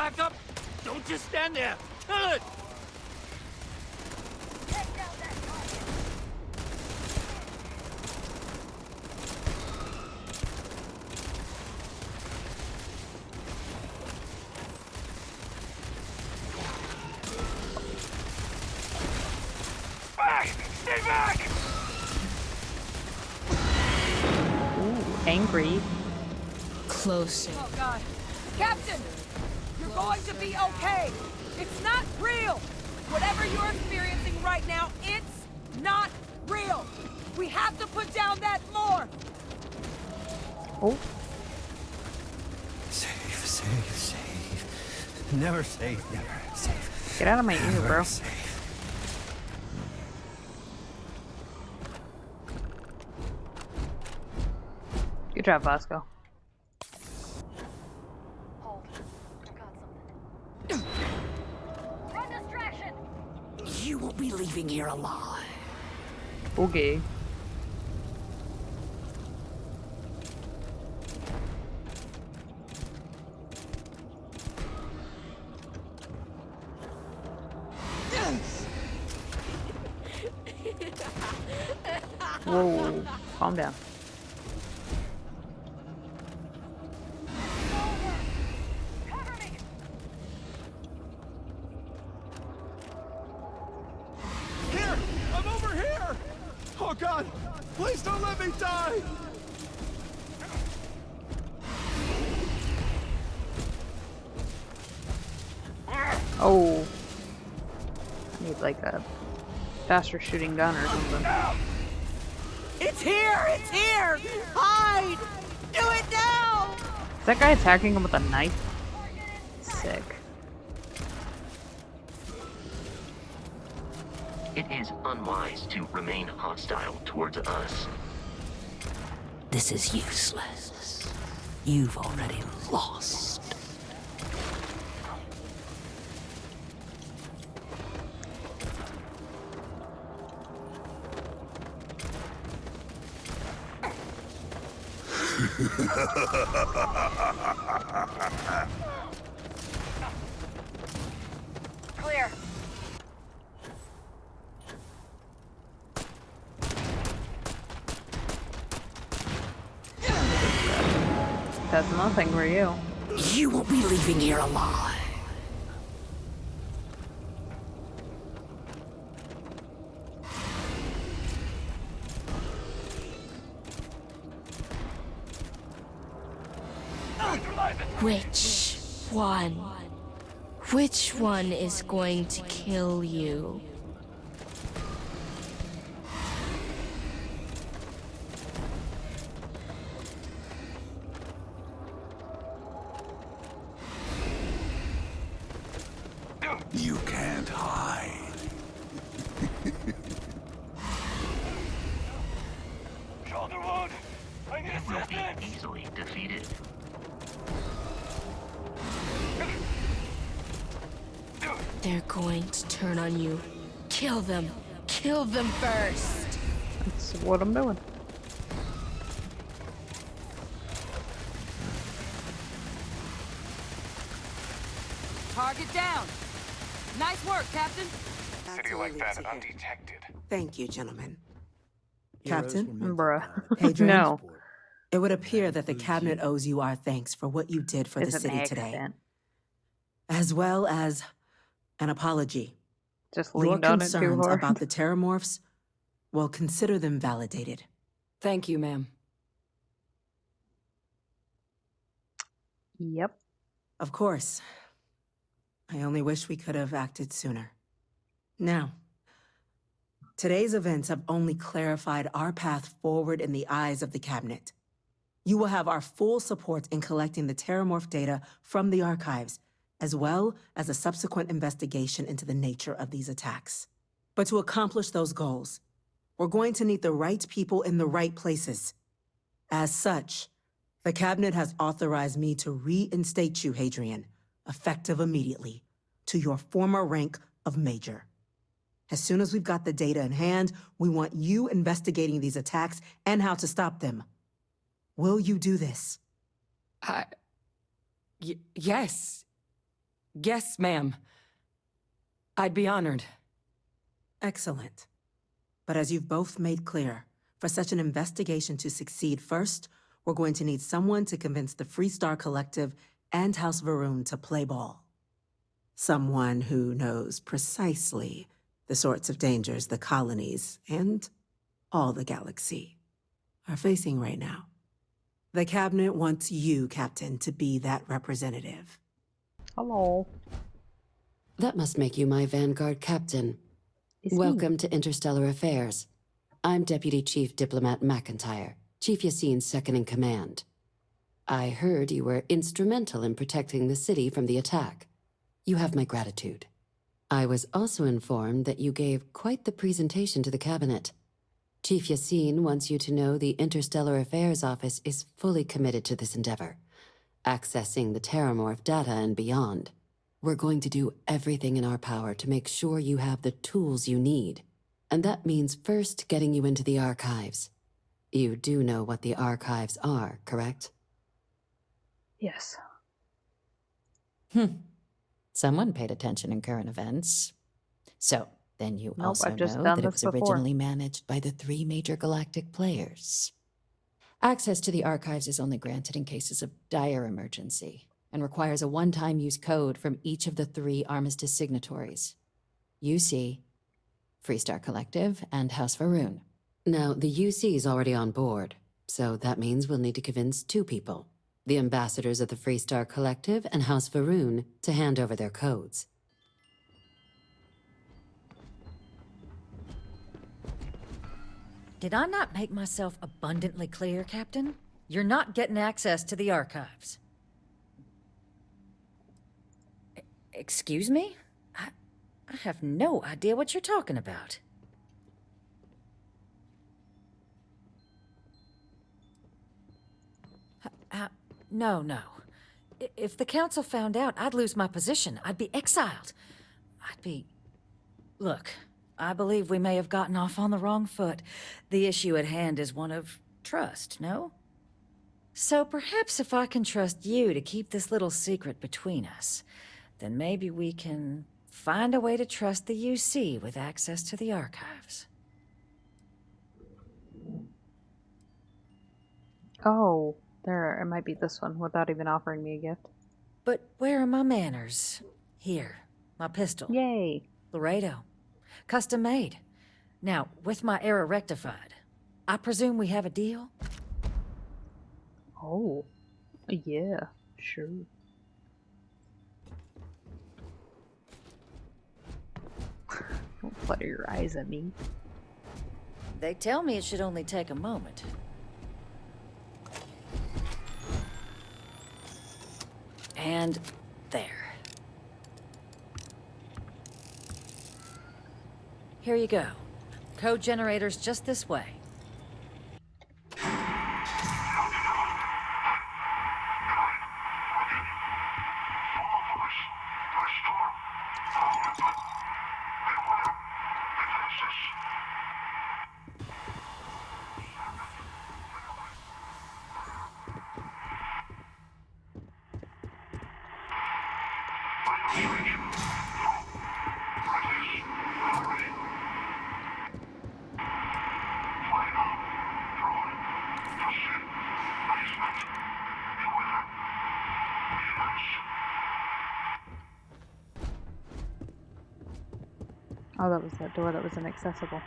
back up! Don't just stand there! Kill it! Take down that target. Back! Stay back! Ooh, angry. Closer. Oh God. Captain! You're going to be okay! It's not real! Whatever you're experiencing right now, it's not real! We have to put down that morph! Oh, Save, save, save. Never save, never save. get out of my ear, Never bro. save. Good job, Vasco. Hold. I got something. Run distraction! You won't be leaving here alive. Okay. Whoa, calm down. Cover me! Here! I'm over here! Oh God! Please don't let me die! Oh. I need like a faster shooting gun or something. It's here! It's here! Hide! Do it now! Is that guy attacking him with a knife? Sick. It is unwise to remain hostile towards us. This is useless. You've already lost. Clear. That's nothing for you. You won't be leaving here alive. Which one? Which one is going to kill you? You can't hide. Shoulder wound! I need It will be assistance! easily defeated. They're going to turn on you. Kill them. Kill them first. That's what I'm doing. Target down. Nice work, Captain. City like that undetected. Thank you, gentlemen. Heroes Captain? were meant to Bruh. die. Adrian? No. It would appear that the cabinet owes you our thanks for what you did for the It's an city today, accident. as well as an apology. Just Your leaned on it too concerns hard. about the terramorphs, well, consider them validated. Thank you, ma'am. Yep. Of course. I only wish we could have acted sooner. Now, today's events have only clarified our path forward in the eyes of the cabinet. You will have our full support in collecting the terramorph data from the archives, as well as a subsequent investigation into the nature of these attacks. But to accomplish those goals, we're going to need the right people in the right places. As such, the cabinet has authorized me to reinstate you, Hadrian, effective immediately, to your former rank of Major. As soon as we've got the data in hand, we want you investigating these attacks and how to stop them. Will you do this? Yes. Yes, ma'am. I'd be honored. Excellent. But as you've both made clear, for such an investigation to succeed first, we're going to need someone to convince the Freestar Collective and House Varun to play ball. Someone who knows precisely the sorts of dangers the colonies and all the galaxy are facing right now. The Cabinet wants you, Captain, to be that representative. Hello. That must make you my Vanguard captain. It's me. Welcome to Interstellar Affairs. I'm Deputy Chief Diplomat McIntyre, Chief Yassine's second-in-command. I heard you were instrumental in protecting the city from the attack. You have my gratitude. I was also informed that you gave quite the presentation to the Cabinet. Chief Yassine wants you to know the Interstellar Affairs Office is fully committed to this endeavor, accessing the Terramorph data and beyond. We're going to do everything in our power to make sure you have the tools you need. And that means first getting you into the archives. You do know what the archives are, correct? Yes. Someone paid attention in current events. So, then you Nope, also I've just know done that it this was before. originally managed by the 3 major galactic players. Access to the archives is only granted in cases of dire emergency, and requires a one-time use code from each of the 3 Armistice signatories. UC, Freestar Collective, and House Varun. Now, the UC is already on board, so that means we'll need to convince 2 people. The ambassadors of the Freestar Collective and House Varun to hand over their codes. Did I not make myself abundantly clear, Captain? You're not getting access to the archives. Excuse me? I have no idea what you're talking about. No. If the Council found out, I'd lose my position. I'd be exiled. Look, I believe we may have gotten off on the wrong foot. The issue at hand is one of trust, no? So perhaps if I can trust you to keep this little secret between us, then maybe we can find a way to trust the UC with access to the archives. Oh, there, it might be this one without even offering me a gift. But where are my manners? Here, my pistol. Yay. Laredo. Custom made. Now, with my error rectified, I presume we have a deal? Oh, yeah, sure. Don't flutter your eyes at me. They tell me it should only take a moment. And there. Here you go. Code generator's just this way. Oh, that was that door that was inaccessible.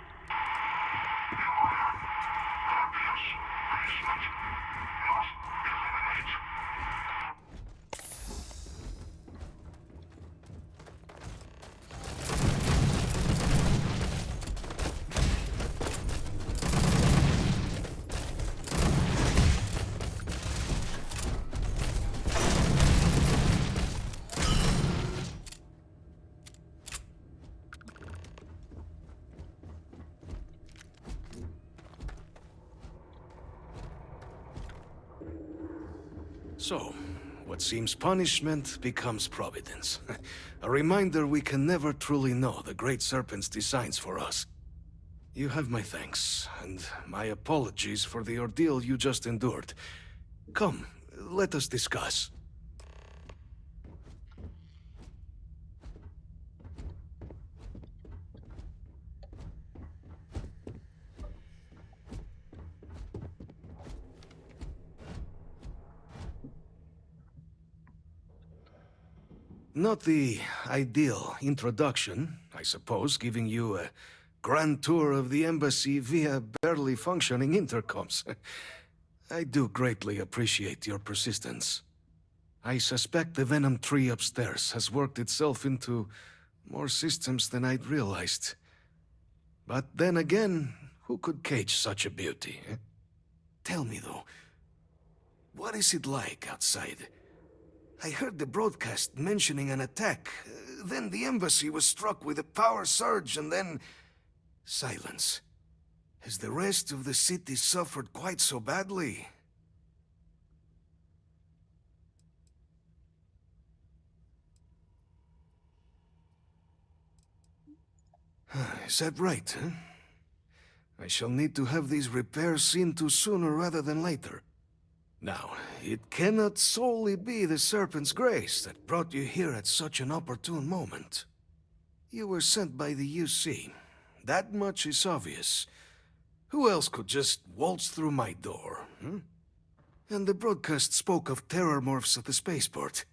So, what seems punishment becomes providence. A reminder we can never truly know the Great Serpent's designs for us. You have my thanks, and my apologies for the ordeal you just endured. Come, let us discuss. Not the ideal introduction, I suppose, giving you a grand tour of the embassy via barely functioning intercoms. I do greatly appreciate your persistence. I suspect the Venom tree upstairs has worked itself into more systems than I'd realized. But then again, who could cage such a beauty? Eh? Tell me though, what is it like outside? I heard the broadcast mentioning an attack. Then the embassy was struck with a power surge and then... silence. Has the rest of the city suffered quite so badly? Is that right, huh? I shall need to have these repairs seen to sooner rather than later. Now, it cannot solely be the Serpent's grace that brought you here at such an opportune moment. You were sent by the UC. That much is obvious. Who else could just waltz through my door, hmm? And the broadcast spoke of terror morphs at the spaceport.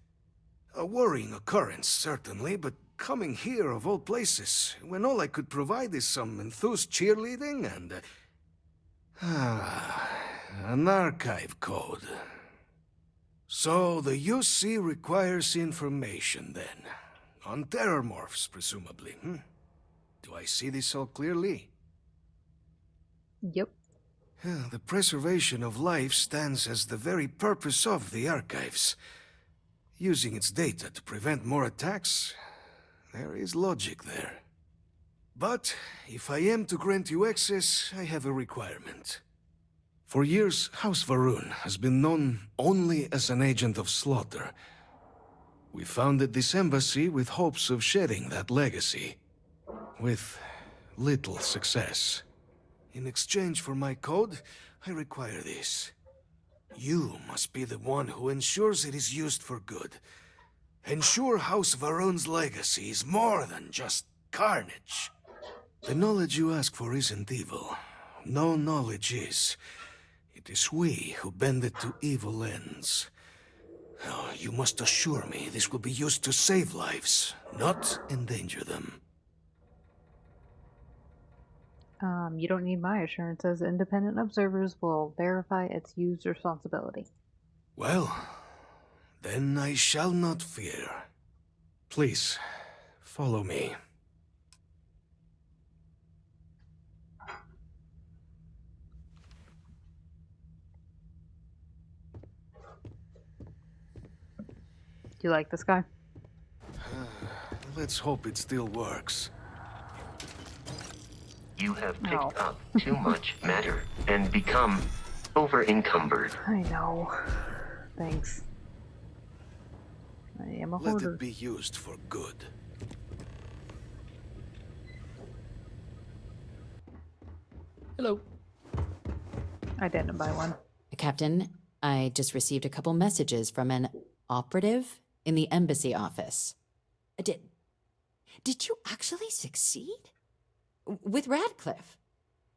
A worrying occurrence, certainly, but coming here of all places, when all I could provide is some enthused cheerleading and... an archive code. So the UC requires information, then. On terror morphs, presumably, hmm? Do I see this all clearly? Yep. The preservation of life stands as the very purpose of the archives. Using its data to prevent more attacks, there is logic there. But if I am to grant you access, I have a requirement. For years, House Varun has been known only as an agent of slaughter. We founded this embassy with hopes of shedding that legacy. With little success. In exchange for my code, I require this. You must be the one who ensures it is used for good. Ensure House Varun's legacy is more than just carnage. The knowledge you ask for isn't evil. No knowledge is. It is we who bend it to evil ends. Oh, you must assure me this will be used to save lives, not endanger them. You don't need my assurances. Independent observers will verify its used responsibility. Well, then I shall not fear. Please, follow me. Do you like this guy? Let's hope it still works. You have picked up too much matter and become over-encumbered. I know. Thanks. I am a hoarder. Let it be used for good. Hello. I didn't buy one. Captain, I just received a couple messages from an operative in the embassy office. Did you actually succeed? With Radcliffe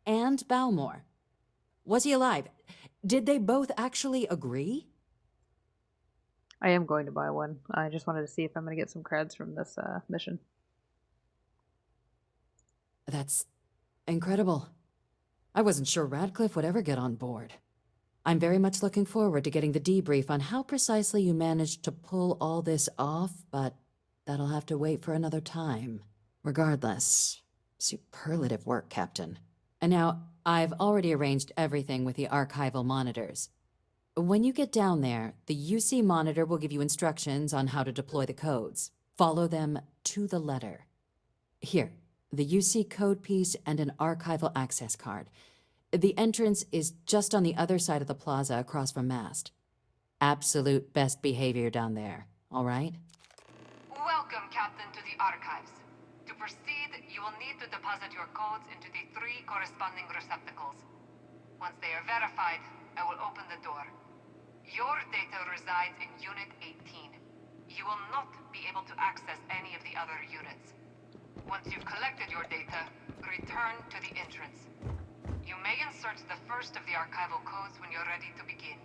and Balmore. Was he alive? Did they both actually agree? I am going to buy one. I just wanted to see if I'm going to get some creds from this mission. That's incredible. I wasn't sure Radcliffe would ever get on board. I'm very much looking forward to getting the debrief on how precisely you managed to pull all this off, but that'll have to wait for another time. Regardless, superlative work, Captain. And now, I've already arranged everything with the archival monitors. When you get down there, the UC monitor will give you instructions on how to deploy the codes. Follow them to the letter. Here, the UC code piece and an archival access card. The entrance is just on the other side of the plaza across from Mast. Absolute best behavior down there, all right? Welcome, Captain, to the archives. To proceed, you will need to deposit your codes into the 3 corresponding receptacles. Once they are verified, I will open the door. Your data resides in Unit 18. You will not be able to access any of the other units. Once you've collected your data, return to the entrance. You may insert the first of the archival codes when you're ready to begin.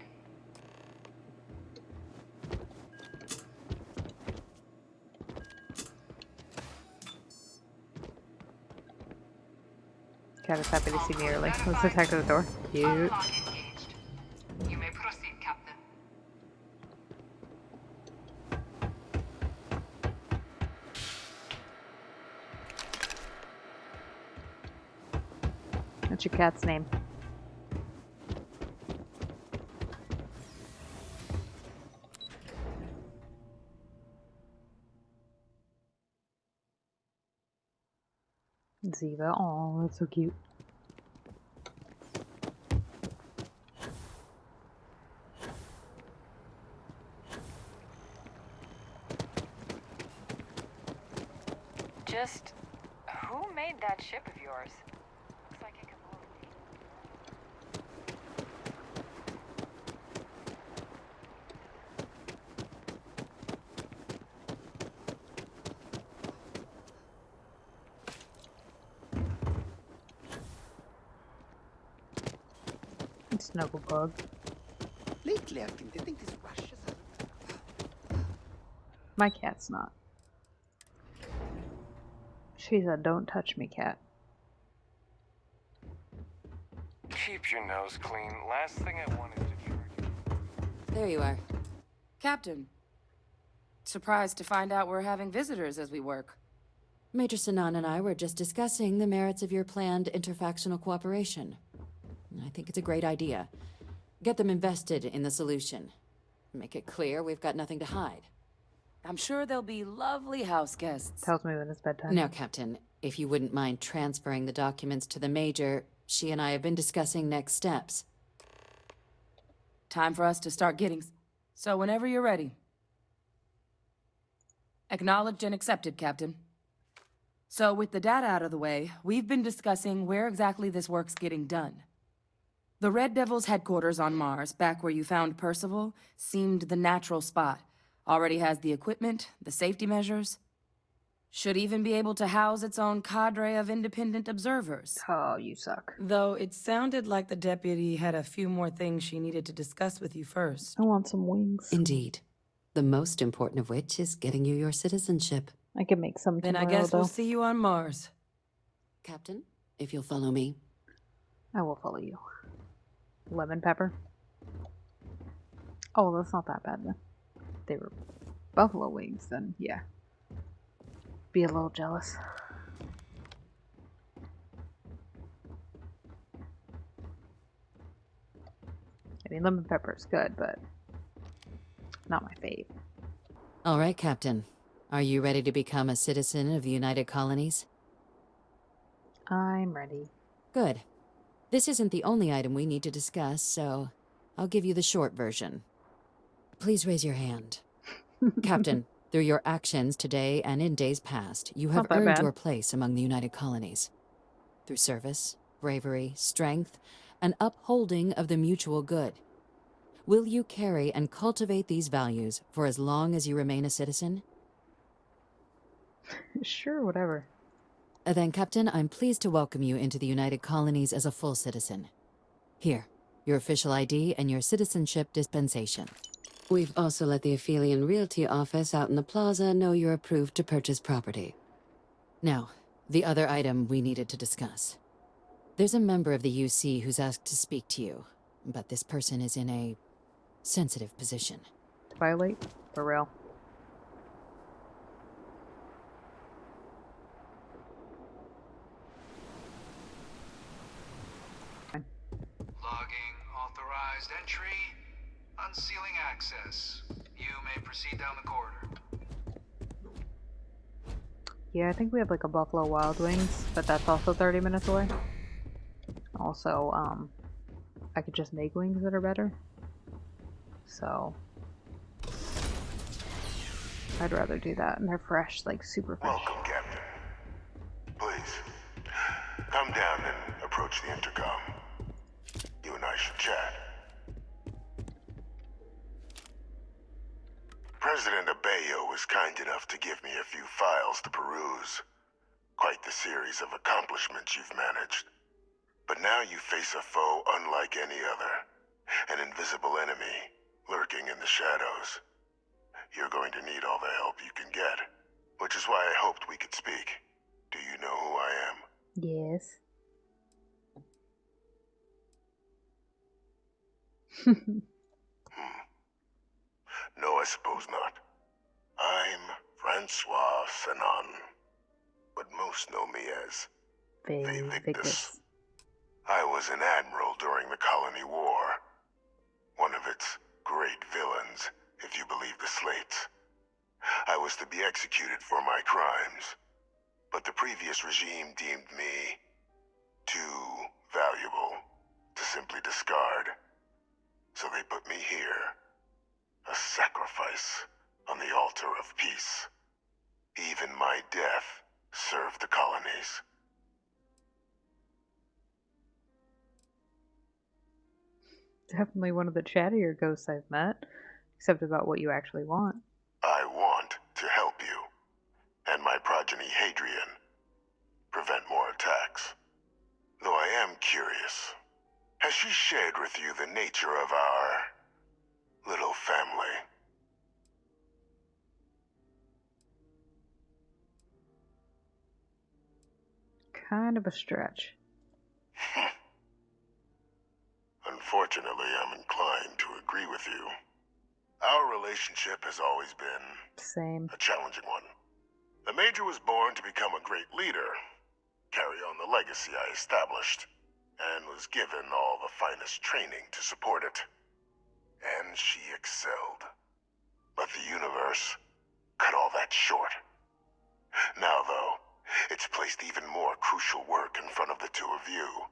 Cat is happy to see me early. Let's attack the door. Cute. Unlock engaged. You may proceed, Captain. What's your cat's name? Ziva. Oh, that's so cute. Just who made that ship of yours? Looks like it can blow. Snugglebug. Lately, I've been getting these rashes. My cat's not. She's a don't touch me cat. Keep your nose clean. Last thing I wanted to charge. There you are. Captain. Surprised to find out we're having visitors as we work. Major Sinan and I were just discussing the merits of your planned interfactional cooperation. I think it's a great idea. Get them invested in the solution. Make it clear we've got nothing to hide. I'm sure they'll be lovely house guests. Tells me when it's bedtime. Now, Captain, if you wouldn't mind transferring the documents to the Major, she and I have been discussing next steps. Time for us to start getting... So whenever you're ready. Acknowledged and accepted, Captain. So with the data out of the way, we've been discussing where exactly this work's getting done. The Red Devil's headquarters on Mars, back where you found Percival, seemed the natural spot. Already has the equipment, the safety measures. Should even be able to house its own cadre of independent observers. Oh, you suck. Though it sounded like the deputy had a few more things she needed to discuss with you first. I want some wings. Indeed. The most important of which is getting you your citizenship. I can make some Then tomorrow, I guess though. we'll see you on Mars. Captain, if you'll follow me. I will follow you. Lemon pepper. Oh, that's not that bad then. If they were buffalo wings, then yeah. Be a little jealous. I mean, lemon pepper is good, but not my fave. All right, Captain. Are you ready to become a citizen of the United Colonies? I'm ready. Good. This isn't the only item we need to discuss, so I'll give you the short version. Please raise your hand. Captain, through your actions today and in days past, you have earned your place among the United Colonies. Through service, bravery, strength, and upholding of the mutual good. Will you carry and cultivate these values for as long as you remain a citizen? Sure, whatever. Then, Captain, I'm pleased to welcome you into the United Colonies as a full citizen. Here, your official ID and your citizenship dispensation. We've also let the Aphelion Realty office out in the plaza know you're approved to purchase property. Now, the other item we needed to discuss. There's a member of the UC who's asked to speak to you, but this person is in a sensitive position. Violate? For real. Logging authorized entry. Unsealing access. You may proceed down the corridor. Yeah, I think we have like a Buffalo Wild Wings, but that's also 30 minutes away. Also, I could just make wings that are better. So, I'd rather do that, and they're fresh, like super fresh. Welcome, Captain. Please, come down and approach the intercom. You and I should chat. President Abeyo was kind enough to give me a few files to peruse. Quite the series of accomplishments you've managed. But now you face a foe unlike any other. An invisible enemy, lurking in the shadows. You're going to need all the help you can get. Which is why I hoped we could speak. Do you know who I am? Yes. No, I suppose not. I'm Francois Sanon, but most know me as Victus. I was an admiral during the Colony War. One of its great villains, if you believe the slates. I was to be executed for my crimes, but the previous regime deemed me too valuable to simply discard. So they put me here, a sacrifice on the altar of peace. Even my death served the colonies. Definitely one of the chattier ghosts I've met, except about what you actually want. I want to help you, and my progeny Hadrian, prevent more attacks. Though I am curious, has she shared with you the nature of our little family? Kind of a stretch. Unfortunately, I'm inclined to agree with you. Our relationship has always been a challenging one. The Major was born to become a great leader, carry on the legacy I established, and was given all the finest training to support it. And she excelled. But the universe cut all that short. Now, though, it's placed even more crucial work in front of the two of you.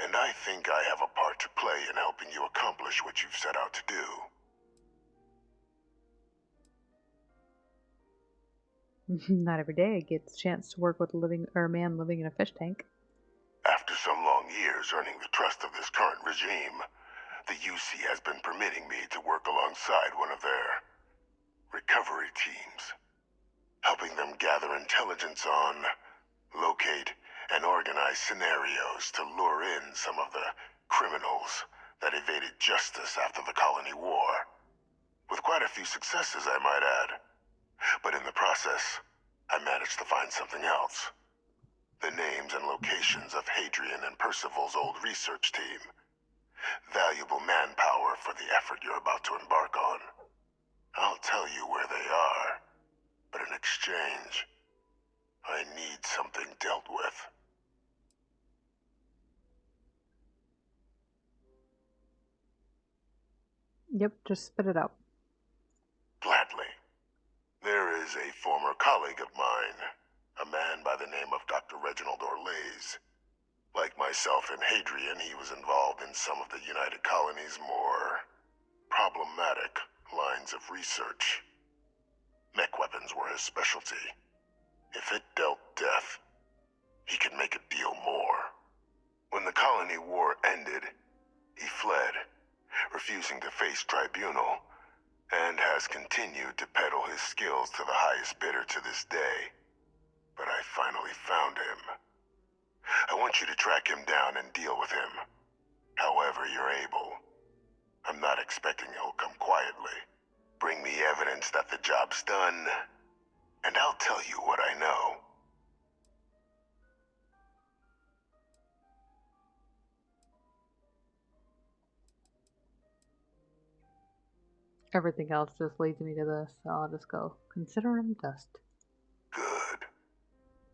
And I think I have a part to play in helping you accomplish what you've set out to do. Not every day I get the chance to work with a man living in a fish tank. After some long years earning the trust of this current regime, the UC has been permitting me to work alongside one of their recovery teams, helping them gather intelligence on, locate, and organize scenarios to lure in some of the criminals that evaded justice after the Colony War. With quite a few successes, I might add. But in the process, I managed to find something else. The names and locations of Hadrian and Percival's old research team. Valuable manpower for the effort you're about to embark on. I'll tell you where they are, but in exchange, I need something dealt with. Yep, just spit it out. Gladly. There is a former colleague of mine, a man by the name of Dr. Reginald Orlaise. Like myself and Hadrian, he was involved in some of the United Colony's more problematic lines of research. Mech weapons were his specialty. If it dealt death, he could make a deal more. When the Colony War ended, he fled, refusing to face tribunal, and has continued to peddle his skills to the highest bidder to this day. But I finally found him. I want you to track him down and deal with him, however you're able. I'm not expecting he'll come quietly. Bring me evidence that the job's done, and I'll tell you what I know. Everything else just leads me to this, so I'll just go, consider him dust. Good.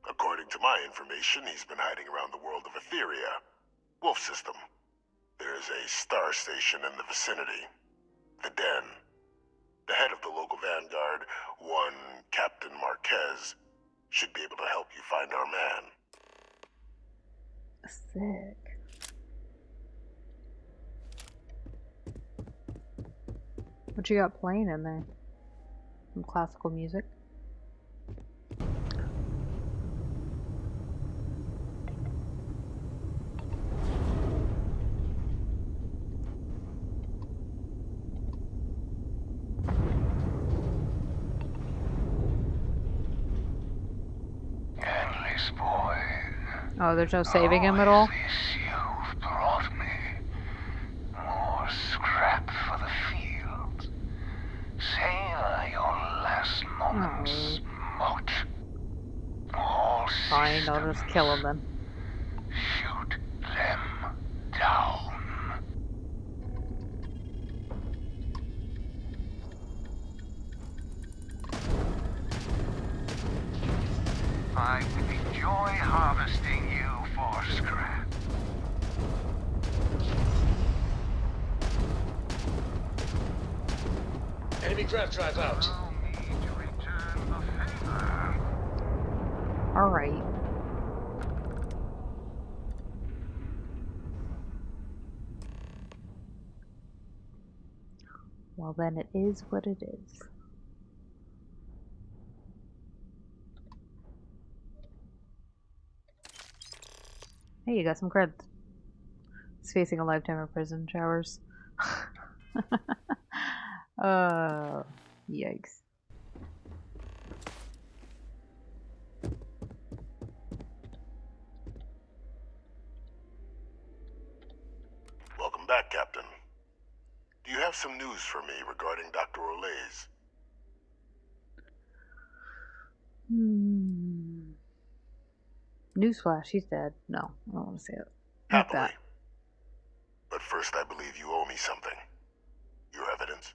According to my information, he's been hiding around the world of Etheria. Wolf system. There's a star station in the vicinity. The Den. The head of the local vanguard, one Captain Marquez, should be able to help you find our man. Sick. What you got playing in there? Some classical music? Endless boy. Oh, there's no saving him at all? This you've brought me. More scrap for the field. Savor your last moments, moat. All fine, I'll just kill him then. Shoot them down. I would enjoy harvesting you for scrap. Enemy craft drive out. Alright. Well then it is what it is. Hey, you got some creds. He's facing a lifetime of prison showers. Yikes. Welcome back, Captain. Do you have some news for me regarding Dr. Olays? Newsflash, he's dead. No, I don't want to say it. Happily. But first, I believe you owe me something. Your evidence.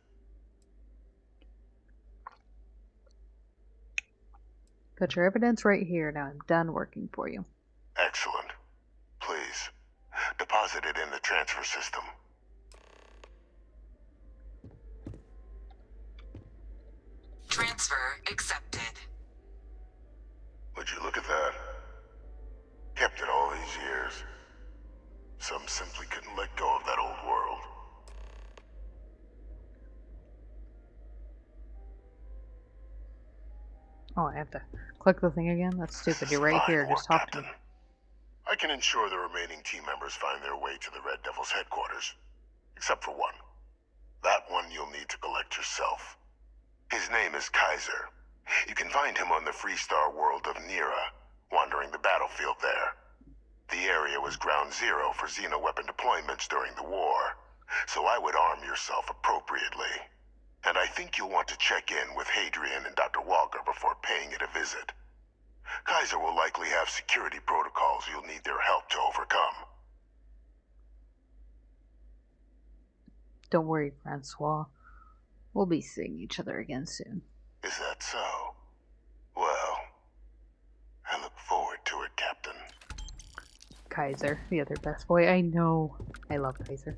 Got your evidence right here. Now I'm done working for you. Excellent. Please, deposit it in the transfer system. Transfer accepted. Would you look at that? Kept it all these years. Some simply couldn't let go of that old world. Oh, I have to click the thing again? That's stupid. You're right here. Just talk to me. I can ensure the remaining team members find their way to the Red Devil's headquarters. Except for one. That one you'll need to collect yourself. His name is Kaiser. You can find him on the Freestar world of Nira, wandering the battlefield there. The area was ground zero for xeno-weapon deployments during the war, so I would arm yourself appropriately. And I think you'll want to check in with Hadrian and Dr. Walker before paying it a visit. Kaiser will likely have security protocols you'll need their help to overcome. Don't worry, Francois. We'll be seeing each other again soon. Is that so? Well, I look forward to it, Captain. Kaiser, the other best boy. I know. I love Kaiser.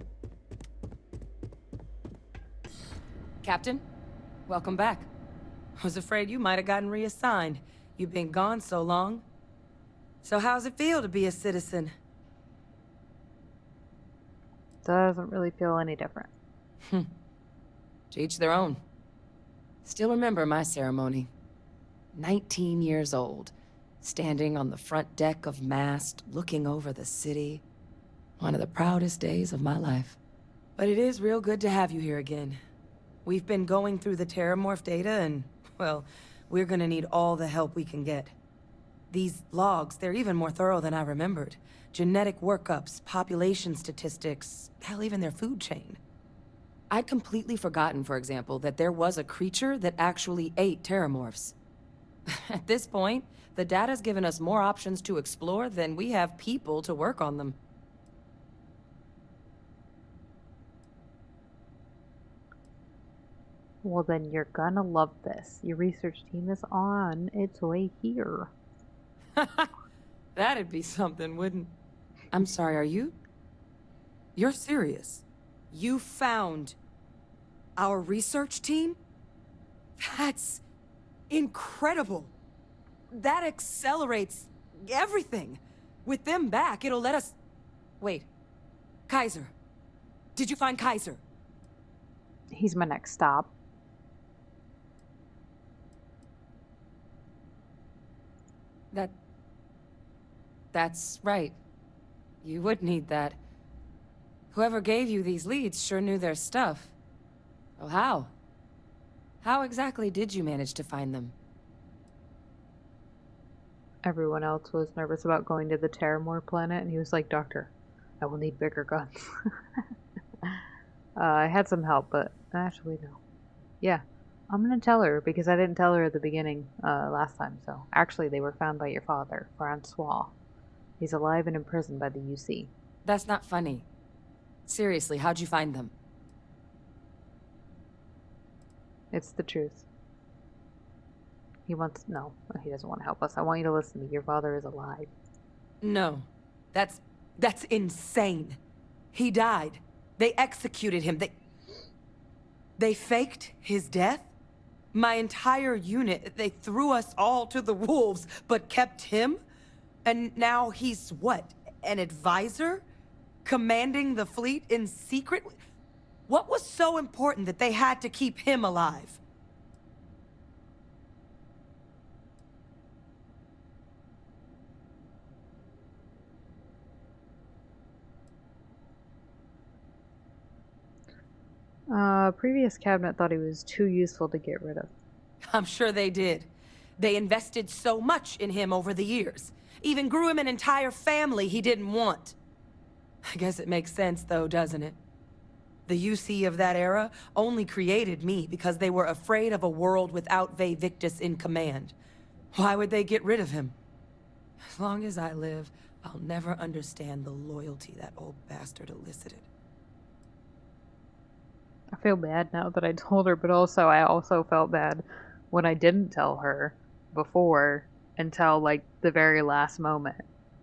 Captain, welcome back. I was afraid you might have gotten reassigned. You've been gone so long. So how's it feel to be a citizen? Doesn't really feel any different. To each their own. Still remember my ceremony. 19 years old, standing on the front deck of Mast, looking over the city. One of the proudest days of my life. But it is real good to have you here again. We've been going through the Terramorph data and, well, we're gonna need all the help we can get. These logs, they're even more thorough than I remembered. Genetic workups, population statistics, hell, even their food chain. I'd completely forgotten, for example, that there was a creature that actually ate Terramorphs. At this point, the data's given us more options to explore than we have people to work on them. Well, then you're gonna love this. Your research team is on its way here. That'd be something, wouldn't... I'm sorry, are you... You're serious? You found... our research team? That's... incredible. That accelerates... everything. With them back, it'll let us... Wait. Kaiser. Did you find Kaiser? He's my next stop. That's right. You would need that. Whoever gave you these leads sure knew their stuff. Oh, how? How exactly did you manage to find them? Everyone else was nervous about going to the Terramore planet, and he was like, Doctor, I will need bigger guns. I had some help, but actually, no. Yeah, I'm gonna tell her, because I didn't tell her at the beginning last time, so. Actually, they were found by your father, Francois. He's alive and imprisoned by the UC. That's not funny. Seriously, how'd you find them? It's the truth. He wants... No, he doesn't want to help us. I want you to listen to me. Your father is alive. No. That's insane. He died. They executed him. They faked his death? My entire unit, they threw us all to the wolves, but kept him? And now he's what? An advisor? Commanding the fleet in secret? What was so important that they had to keep him alive? Previous cabinet thought he was too useful to get rid of. I'm sure they did. They invested so much in him over the years. Even grew him an entire family he didn't want. I guess it makes sense though, doesn't it? The UC of that era only created me because they were afraid of a world without Vae Victus in command. Why would they get rid of him? As long as I live, I'll never understand the loyalty that old bastard elicited. I feel bad now that I told her, but also I also felt bad when I didn't tell her before until like the very last moment.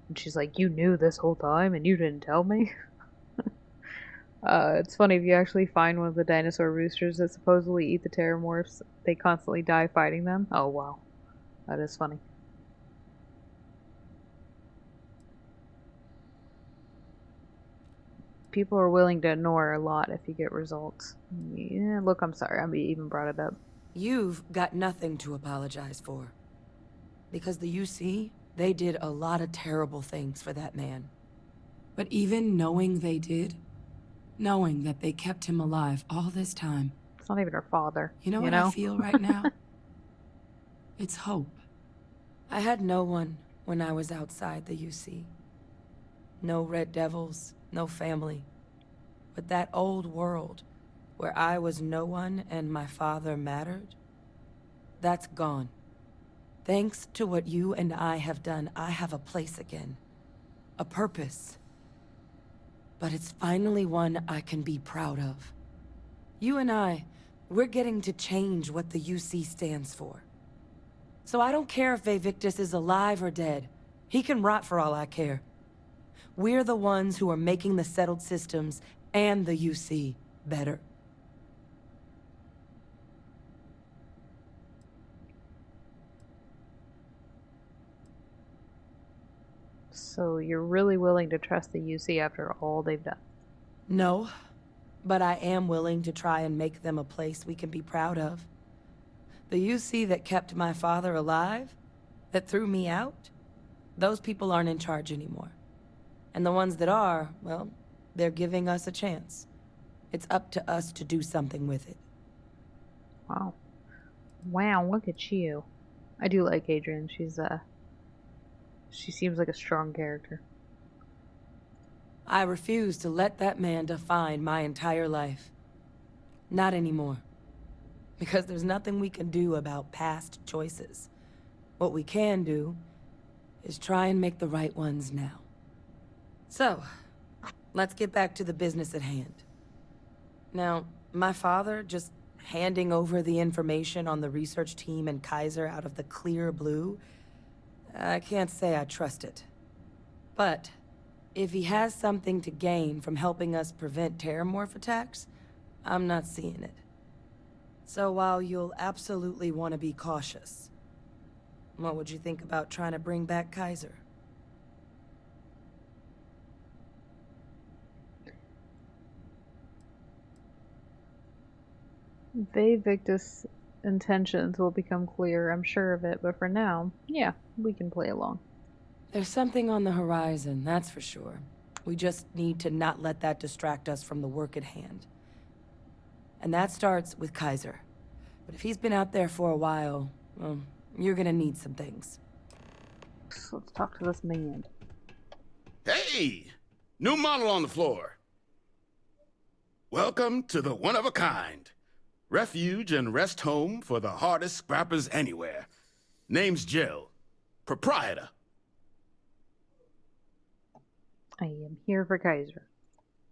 And she's like, "You knew this whole time and you didn't tell me?" It's funny, if you actually find one of the dinosaur roosters that supposedly eat the terramorphs, they constantly die fighting them. Oh wow. That is funny. People are willing to ignore a lot if you get results. Yeah, look, I'm sorry. I even brought it up. You've got nothing to apologize for. Because the UC, they did a lot of terrible things for that man. But even knowing they did, knowing that they kept him alive all this time. It's not even her father. You know what I feel right now? It's hope. I had no one when I was outside the UC. No Red Devils, no family. But that old world, where I was no one and my father mattered, that's gone. Thanks to what you and I have done, I have a place again. A purpose. But it's finally one I can be proud of. You and I, we're getting to change what the UC stands for. So I don't care if Vae Victus is alive or dead. He can rot for all I care. We're the ones who are making the settled systems and the UC better. So you're really willing to trust the UC after all they've done? No, but I am willing to try and make them a place we can be proud of. The UC that kept my father alive, that threw me out, those people aren't in charge anymore. And the ones that are, well, they're giving us a chance. It's up to us to do something with it. Wow. Wow, look at you. I do like Adrian. She seems like a strong character. I refuse to let that man define my entire life. Not anymore. Because there's nothing we can do about past choices. What we can do is try and make the right ones now. So, let's get back to the business at hand. Now, my father just handing over the information on the research team and Kaiser out of the clear blue, I can't say I trust it. But if he has something to gain from helping us prevent terramorph attacks, I'm not seeing it. So while you'll absolutely want to be cautious, what would you think about trying to bring back Kaiser? Vae Victus' intentions will become clear, I'm sure of it, but for now, yeah, we can play along. There's something on the horizon, that's for sure. We just need to not let that distract us from the work at hand. And that starts with Kaiser. But if he's been out there for a while, well, you're gonna need some things. So let's talk to this man. Hey! New model on the floor. Welcome to the one-of-a-kind. Refuge and rest home for the hardest scrappers anywhere. Name's Jill. Proprietor. I am here for Kaiser.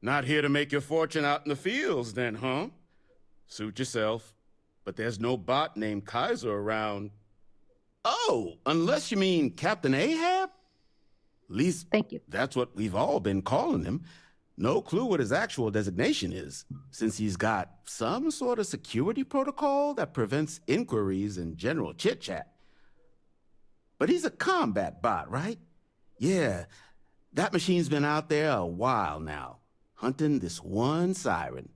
Not here to make your fortune out in the fields then, huh? Suit yourself. But there's no bot named Kaiser around. Oh, unless you mean Captain Ahab? At least, thank you. That's what we've all been calling him. No clue what his actual designation is, since he's got some sort of security protocol that prevents inquiries and general chit-chat. But he's a combat bot, right? Yeah, that machine's been out there a while now, hunting this one siren,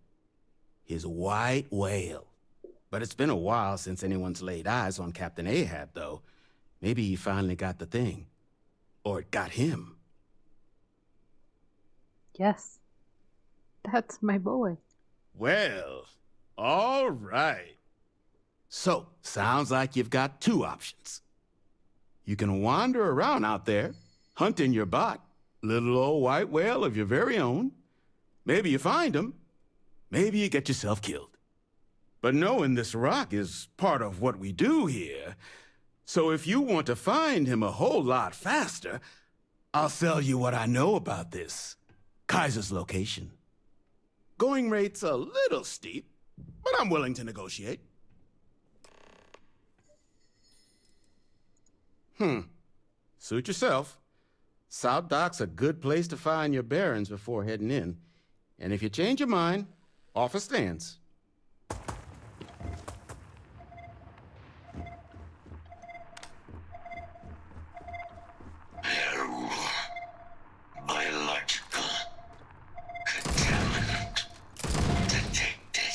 his white whale. But it's been a while since anyone's laid eyes on Captain Ahab, though. Maybe he finally got the thing. Or it got him. Yes. That's my boy. Well, all right. So, sounds like you've got two options. You can wander around out there, hunting your bot, little old white whale of your very own. Maybe you find him. Maybe you get yourself killed. But knowing this rock is part of what we do here. So if you want to find him a whole lot faster, I'll sell you what I know about this. Kaiser's location. Going rate's a little steep, but I'm willing to negotiate. Suit yourself. South Dock's a good place to find your bearings before heading in. And if you change your mind, offer stands. Biological contaminant detected.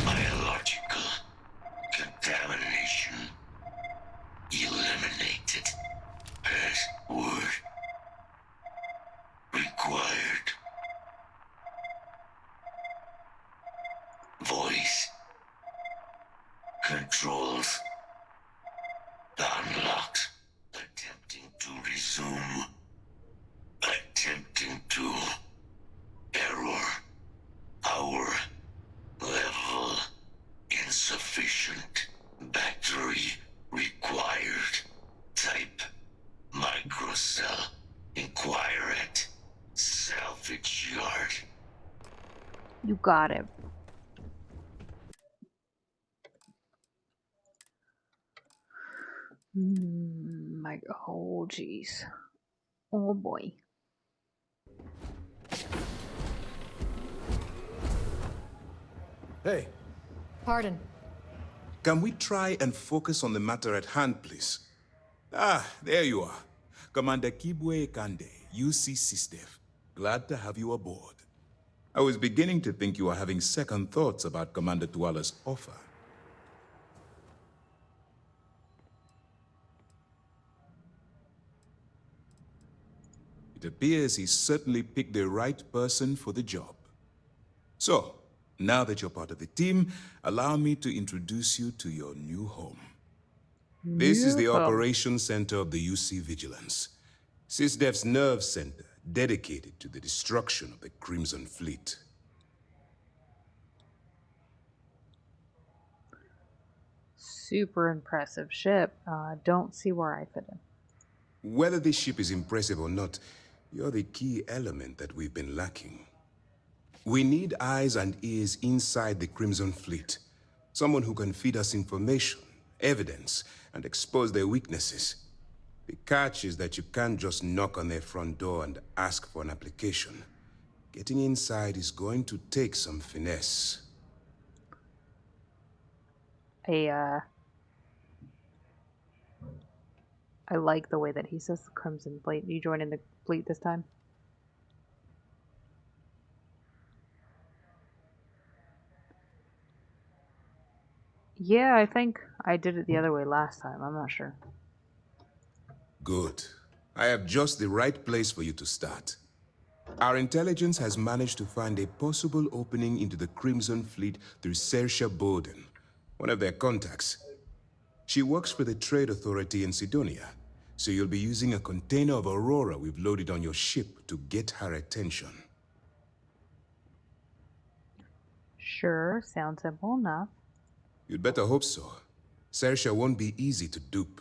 Biological contamination eliminated. Password required. Voice controls unlocked. Attempting to resume. Attempting to. Error. Power level insufficient. Battery required. Type microcell. Inquire at salvage yard. You got it. Oh, jeez. Oh, boy. Hey. Pardon. Can we try and focus on the matter at hand, please? Ah, there you are. Commander Kibwe Kande, UC SysDev. Glad to have you aboard. I was beginning to think you were having second thoughts about Commander Tuala's offer. It appears he certainly picked the right person for the job. So, now that you're part of the team, allow me to introduce you to your new home. This is the Operations Center of the UC Vigilance, SysDev's nerve center dedicated to the destruction of the Crimson Fleet. Super impressive ship. Don't see where I fit in. Whether this ship is impressive or not, you're the key element that we've been lacking. We need eyes and ears inside the Crimson Fleet. Someone who can feed us information, evidence, and expose their weaknesses. The catch is that you can't just knock on their front door and ask for an application. Getting inside is going to take some finesse. I like the way that he says the Crimson Fleet. You joining the fleet this time? Yeah, I think I did it the other way last time. I'm not sure. Good. I have just the right place for you to start. Our intelligence has managed to find a possible opening into the Crimson Fleet through Saoirse Bowden, one of their contacts. She works for the Trade Authority in Sidonia, so you'll be using a container of Aurora we've loaded on your ship to get her attention. Sure, sounds simple enough. You'd better hope so. Saoirse won't be easy to dupe.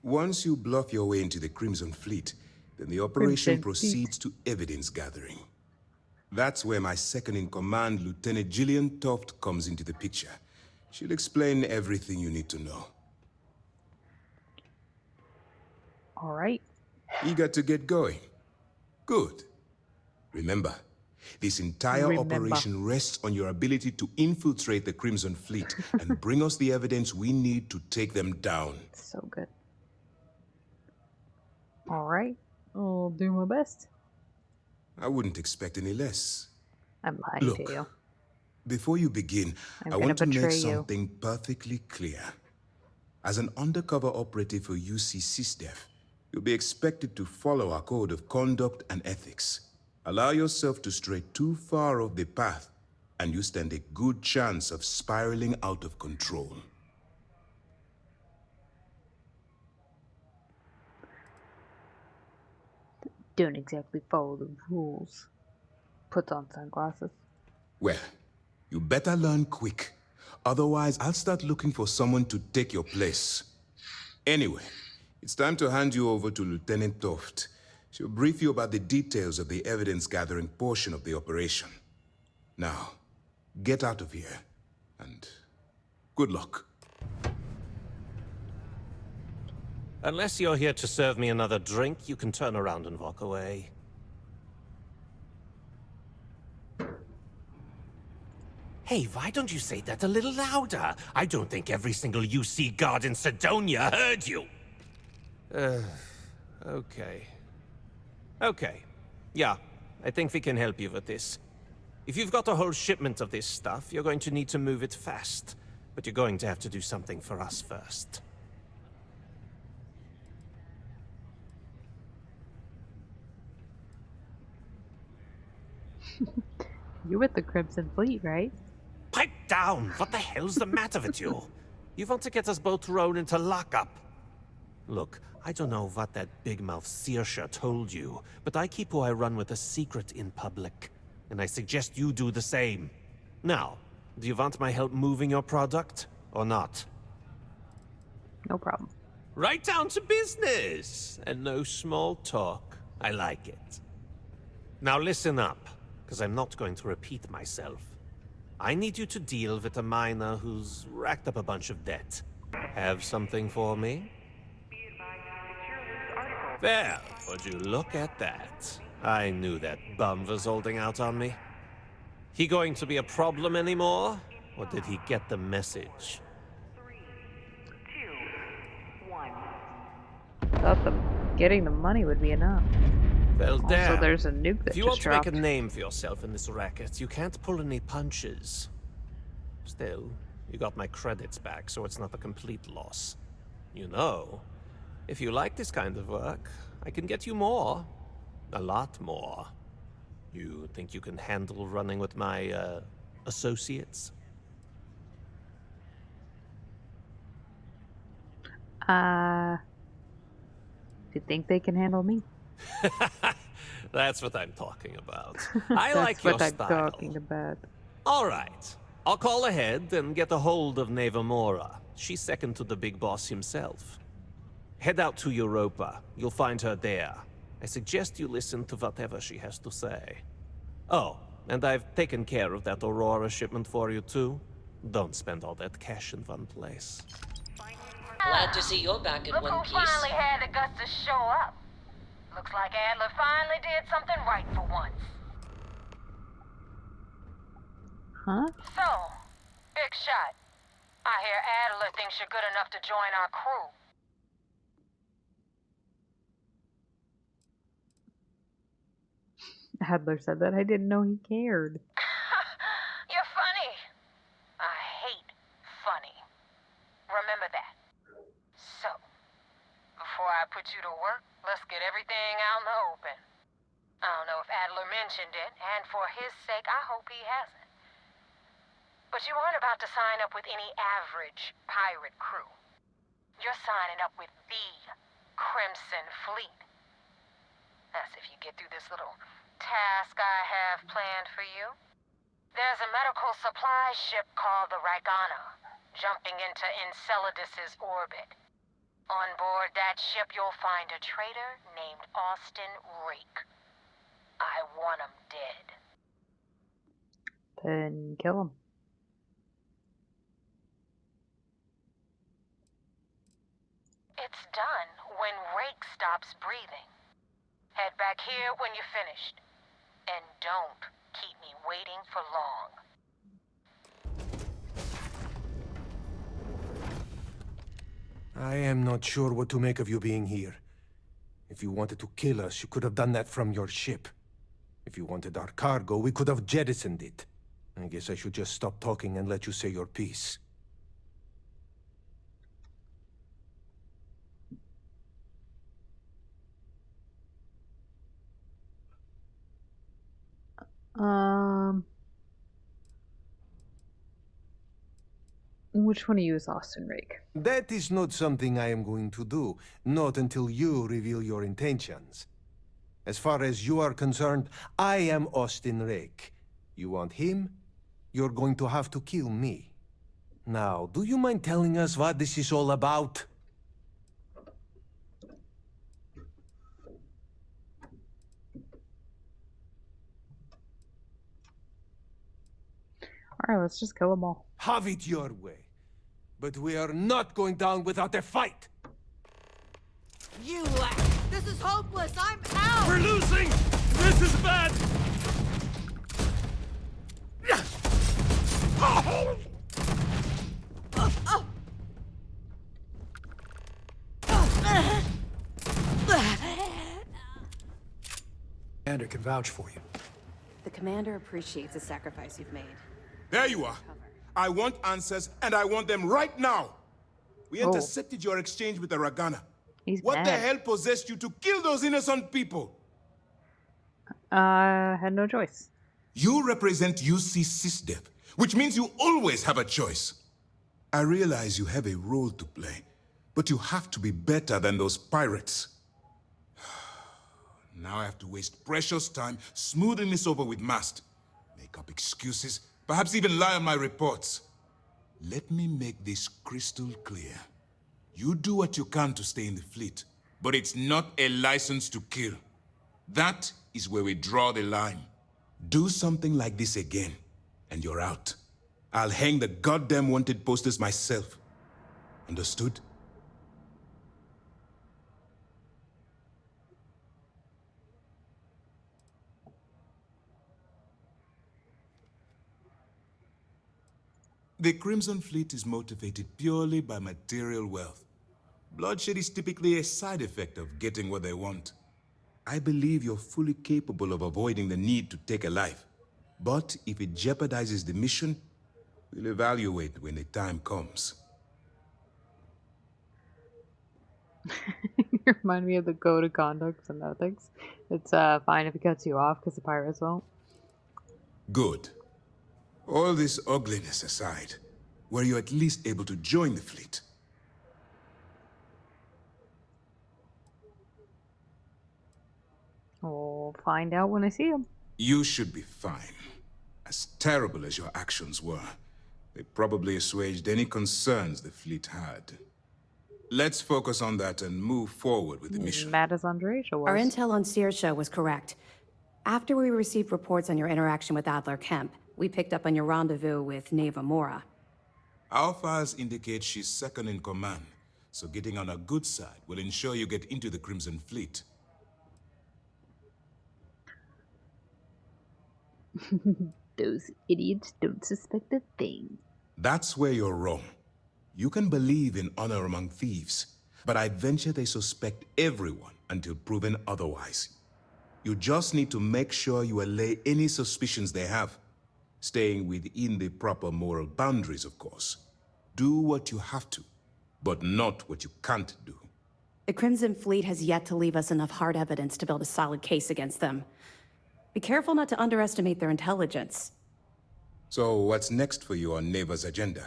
Once you bluff your way into the Crimson Fleet, then the operation proceeds to evidence gathering. That's where my second-in-command, Lieutenant Gillian Toft, comes into the picture. She'll explain everything you need to know. All right. Eager to get going? Good. Remember, this entire operation rests on your ability to infiltrate the Crimson Fleet and bring us the evidence we need to take them down. So good. All right. I'll do my best. I wouldn't expect any less. I'm lying to you. Before you begin, I want to make something perfectly clear. As an undercover operative for UC SysDef, you'll be expected to follow our code of conduct and ethics. Allow yourself to stray too far off the path, and you stand a good chance of spiraling out of control. Don't exactly follow the rules. Puts on sunglasses. Well, you better learn quick. Otherwise, I'll start looking for someone to take your place. Anyway, it's time to hand you over to Lieutenant Toft. She'll brief you about the details of the evidence-gathering portion of the operation. Now, get out of here, and good luck. Unless you're here to serve me another drink, you can turn around and walk away. Hey, why don't you say that a little louder? I don't think every single UC guard in Sidonia heard you. Okay. Okay. Yeah, I think we can help you with this. If you've got a whole shipment of this stuff, you're going to need to move it fast. But you're going to have to do something for us first. You're with the Crimson Fleet, right? Pipe down! What the hell's the matter with you? You want to get us both thrown into lockup? Look, I don't know what that big-mouth Saoirse told you, but I keep who I run with a secret in public. And I suggest you do the same. Now, do you want my help moving your product, or not? No problem. Right down to business! And no small talk. I like it. Now listen up, because I'm not going to repeat myself. I need you to deal with a miner who's racked up a bunch of debt. Have something for me? Well, would you look at that? I knew that bum was holding out on me. He going to be a problem anymore? Or did he get the message? Thought getting the money would be enough. Well, damn. Also, there's a nuke that if you just want to dropped. make a name for yourself in this racket, you can't pull any punches. Still, you got my credits back, so it's not a complete loss. You know, if you like this kind of work, I can get you more. A lot more. You think you can handle running with my, associates? Do you think they can handle me? That's what I'm talking about. I like your style. That's what I'm style. talking about. All right. I'll call ahead and get a hold of Neva Mora. She's second to the big boss himself. Head out to Europa. You'll find her there. I suggest you listen to whatever she has to say. Oh, and I've taken care of that Aurora shipment for you too. Don't spend all that cash in one place. Glad to see you're back in Look one who piece. finally had the guts to show up. Looks like Adler finally did something right for once. Huh? So, big shot. I hear Adler thinks you're good enough to join our crew. Adler said that. I didn't know he cared. You're funny. I hate funny. Remember that. So, before I put you to work, let's get everything out in the open. I don't know if Adler mentioned it, and for his sake, I hope he hasn't. But you aren't about to sign up with any average pirate crew. You're signing up with the Crimson Fleet. That's if you get through this little task I have planned for you. There's a medical supply ship called the Ragana, jumping into Enceladus's orbit. On board that ship, you'll find a traitor named Austin Reek. I want him dead. Then kill him. It's done when Rake stops breathing. Head back here when you're finished. And don't keep me waiting for long. I am not sure what to make of you being here. If you wanted to kill us, you could have done that from your ship. If you wanted our cargo, we could have jettisoned it. I guess I should just stop talking and let you say your piece. Which one of you is Austin Rake? That is not something I am going to do, not until you reveal your intentions. As far as you are concerned, I am Austin Rake. You want him? You're going to have to kill me. Now, do you mind telling us what this is all about? Alright, let's just kill them all. Have it your way. But we are not going down without a fight! You laugh! This is hopeless! I'm out! We're losing! This is bad! Commander can vouch for you. The commander appreciates the sacrifice you've made. There you are. I want answers, and I want them right now. We intercepted your exchange with the Ragana. What the hell possessed you to kill those innocent people? Had no choice. You represent UC SysDev, which means you always have a choice. I realize you have a role to play, but you have to be better than those pirates. Now I have to waste precious time smoothing this over with Mast. Make up excuses, perhaps even lie on my reports. Let me make this crystal clear. You do what you can to stay in the fleet, but it's not a license to kill. That is where we draw the line. Do something like this again, and you're out. I'll hang the goddamn wanted posters myself. Understood? The Crimson Fleet is motivated purely by material wealth. Bloodshed is typically a side effect of getting what they want. I believe you're fully capable of avoiding the need to take a life. But if it jeopardizes the mission, we'll evaluate when the time comes. You remind me of the code of conduct and ethics. It's fine if it cuts you off because the pirates won't. Good. All this ugliness aside, were you at least able to join the fleet? We'll find out when I see him. You should be fine. As terrible as your actions were, they probably assuaged any concerns the fleet had. Let's focus on that and move forward with the mission. Mad as Andreja was. Our intel on Searsha was correct. After we received reports on your interaction with Adler Kemp, we picked up on your rendezvous with Neva Mora. Our files indicate she's second in command, so getting on her good side will ensure you get into the Crimson Fleet. Those idiots don't suspect a thing. That's where you're wrong. You can believe in honor among thieves, but I'd venture they suspect everyone until proven otherwise. You just need to make sure you allay any suspicions they have, staying within the proper moral boundaries, of course. Do what you have to, but not what you can't do. The Crimson Fleet has yet to leave us enough hard evidence to build a solid case against them. Be careful not to underestimate their intelligence. So what's next for you on Neva's agenda?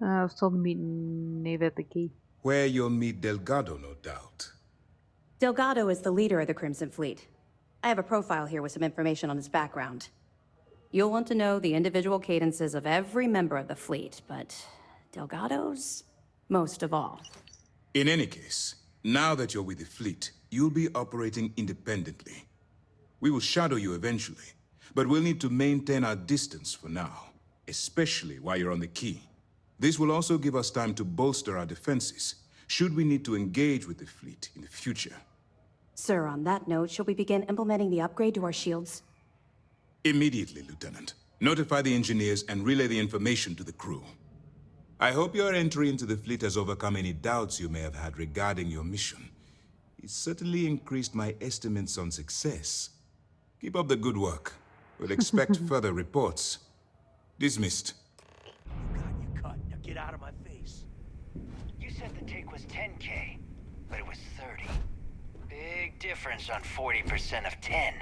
I was told to meet Neva at the key. Where you'll meet Delgado, no doubt. Delgado is the leader of the Crimson Fleet. I have a profile here with some information on his background. You'll want to know the individual cadences of every member of the fleet, but Delgado's most of all. In any case, now that you're with the fleet, you'll be operating independently. We will shadow you eventually, but we'll need to maintain our distance for now. especially while you're on the quay. This will also give us time to bolster our defenses, should we need to engage with the fleet in the future. Sir, on that note, shall we begin implementing the upgrade to our shields? Immediately, Lieutenant. Notify the engineers and relay the information to the crew. I hope your entry into the fleet has overcome any doubts you may have had regarding your mission. It certainly increased my estimates on success. Keep up the good work. We'll expect further reports. Dismissed. You cut. Now get out of my face. You said the take was 10K, but it was 30. Big difference on 40% of 10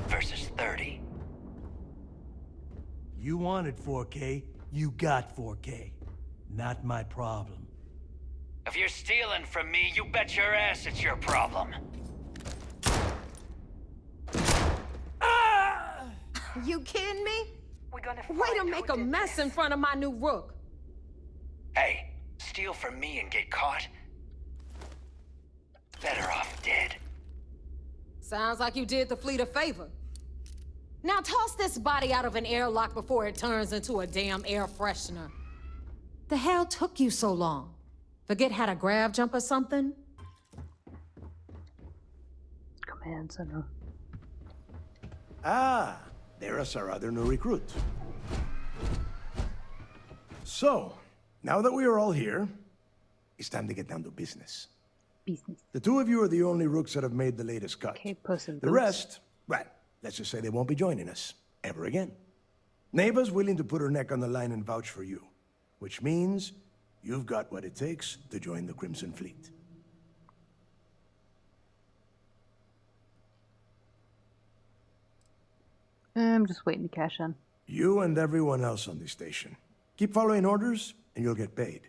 versus 30. You wanted 4K, you got 4K. Not my problem. If you're stealing from me, you bet your ass it's your problem. You kidding me? We're gonna Way to make a mess in front of my new rook. Hey, steal from me and get caught? Better off dead. Sounds like you did the fleet a favor. Now toss this body out of an airlock before it turns into a damn air freshener. The hell took you so long? Forget how to grav jump or something? Command center. Ah, there's our other new recruit. So, now that we are all here, it's time to get down to business. Business. The two of you are the only rooks that have made the latest cut. Okay, Puss in The Boots. rest, well, let's just say they won't be joining us ever again. Neva's willing to put her neck on the line and vouch for you, which means you've got what it takes to join the Crimson Fleet. I'm just waiting to cash in. You and everyone else on the station. Keep following orders, and you'll get paid.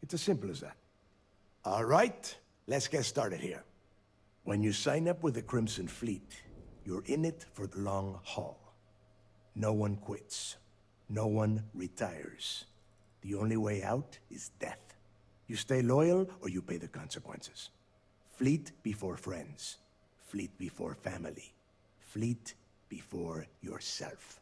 It's as simple as that. All right, let's get started here. When you sign up with the Crimson Fleet, you're in it for the long haul. No one quits. No one retires. The only way out is death. You stay loyal, or you pay the consequences. Fleet before friends. Fleet before family. Fleet before yourself.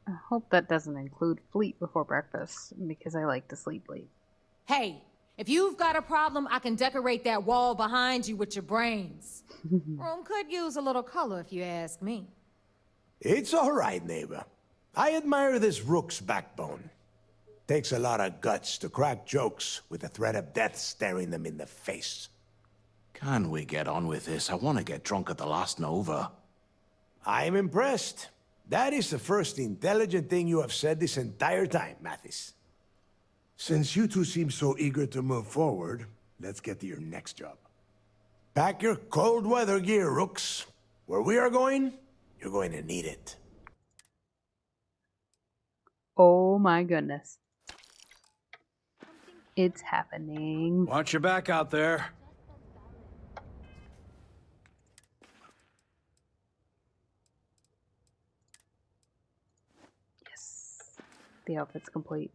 I hope that doesn't include fleet before breakfast, because I like to sleep late. Hey, if you've got a problem, I can decorate that wall behind you with your brains. Room could use a little color if you ask me. It's all right, neighbor. I admire this rook's backbone. Takes a lot of guts to crack jokes with the threat of death staring them in the face. Can we get on with this? I want to get drunk at the last Nova. I'm impressed. That is the first intelligent thing you have said this entire time, Mathis. Since you two seem so eager to move forward, let's get to your next job. Pack your cold weather gear, rooks. Where we are going, you're going to need it. Oh my goodness. It's happening. Watch your back out there. The outfit's complete.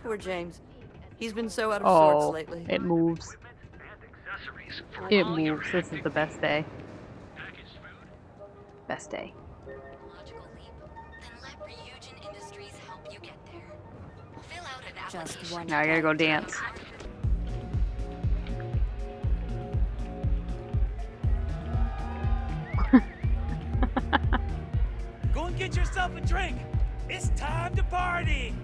Poor James. He's been so out of sorts Oh, lately. it moves. It moves. This is the best day. Best day. Just one. Now I gotta go dance. Go and get yourself a drink. It's time to party.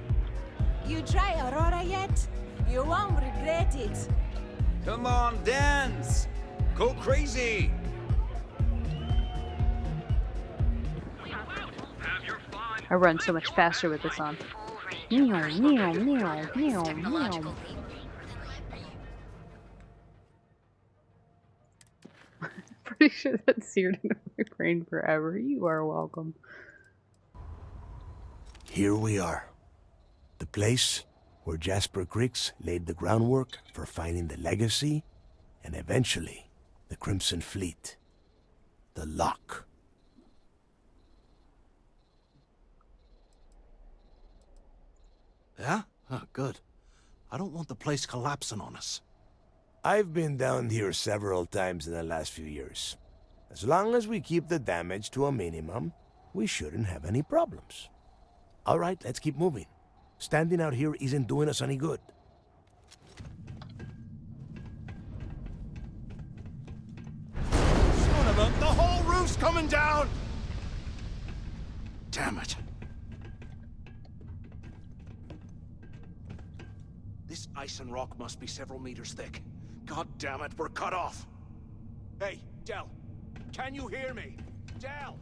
You try Aurora yet? You won't regret it. Come on, dance. Go crazy. I run so much faster with this on. Meow, meow, meow, meow, meow. Pretty sure that's seared into my brain forever. You are welcome. Here we are. The place where Jasper Creeks laid the groundwork for finding the legacy and eventually the Crimson Fleet. The Lock. Yeah? Oh, good. I don't want the place collapsing on us. I've been down here several times in the last few years. As long as we keep the damage to a minimum, we shouldn't have any problems. All right, let's keep moving. Standing out here isn't doing us any good. Son of a... The whole roof's coming down! Damn it. This ice and rock must be several meters thick. God damn it, we're cut off. Hey, Del. Can you hear me? Del!